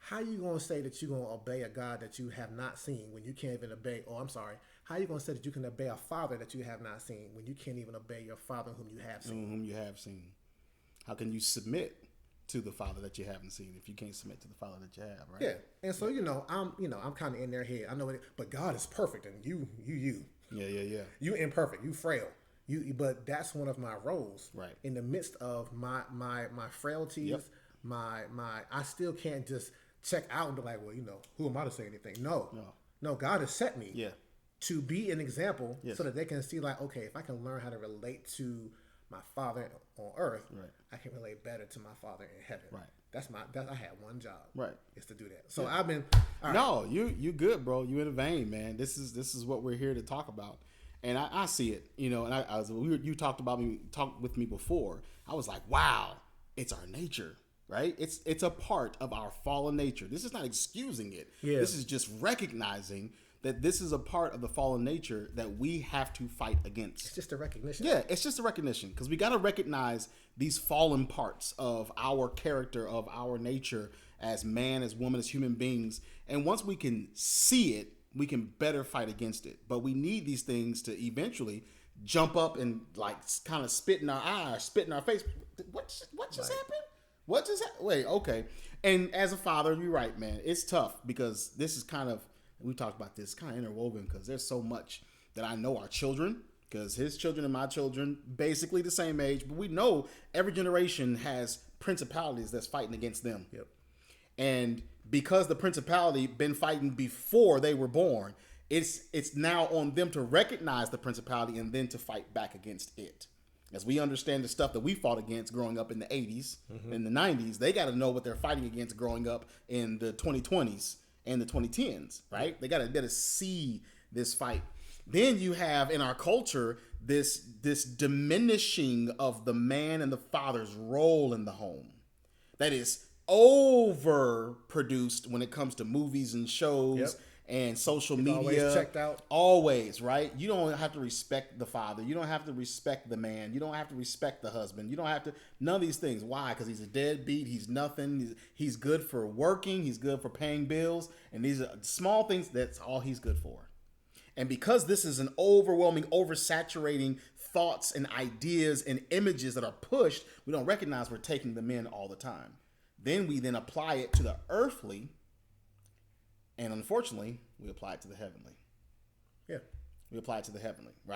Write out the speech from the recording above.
how you gonna say that you're gonna obey a God that you have not seen when you can't even obey? Oh, I'm sorry. How you gonna say that you can obey a father that you have not seen when you can't even obey your father whom you have seen? Whom you have seen. How can you submit to the father that you haven't seen if you can't submit to the father that you have, right? Yeah, and so I'm kind of in their head. I know it, but God is perfect, and you. Yeah. You imperfect. You frail. But that's one of my roles. Right. In the midst of my frailties, Yep. my I still can't just check out and be like, well, who am I to say anything? No. God has set me. Yeah. To be an example, Yes. so that they can see, like, okay, if I can learn how to relate to my Father on earth, Right. I can relate better to my Father in heaven. Right. I had one job. Right. Is to do that. So I've been. All right. No, you good, bro. You in the vein, man. This is what we're here to talk about, and I see it. And you talked with me before. I was like, wow, it's our nature, right? It's a part of our fallen nature. This is not excusing it. Yeah. This is just recognizing that this is a part of the fallen nature that we have to fight against. It's just a recognition. Yeah, it's just a recognition because we got to recognize these fallen parts of our character, of our nature as man, as woman, as human beings. And once we can see it, we can better fight against it. But we need these things to eventually jump up and like kind of spit in our eye, spit in our face. What just happened? What just happened? Wait, okay. And as a father, you're right, man. It's tough because this is kind of, we talked about this, kind of interwoven because there's so much that I know our children, because his children and my children basically the same age, but we know every generation has principalities that's fighting against them. Yep. And because the principality been fighting before they were born, it's now on them to recognize the principality and then to fight back against it. As we understand the stuff that we fought against growing up in the 80s, in the 90s, they got to know what they're fighting against growing up in the 2020s and the 2010s, right? They got to see this fight. Then you have in our culture this diminishing of the man and the father's role in the home that is overproduced when it comes to movies and shows and social media. Always checked out. Always, right? You don't have to respect the father. You don't have to respect the man. You don't have to respect the husband. You don't have to, none of these things. Why? Because he's a deadbeat. He's nothing. He's good for working. He's good for paying bills. And these are small things. That's all he's good for. And because this is an overwhelming, oversaturating thoughts and ideas and images that are pushed, we don't recognize we're taking them in all the time. Then we then apply it to the earthly, and unfortunately, we apply it to the heavenly. Yeah. We apply it to the heavenly, right?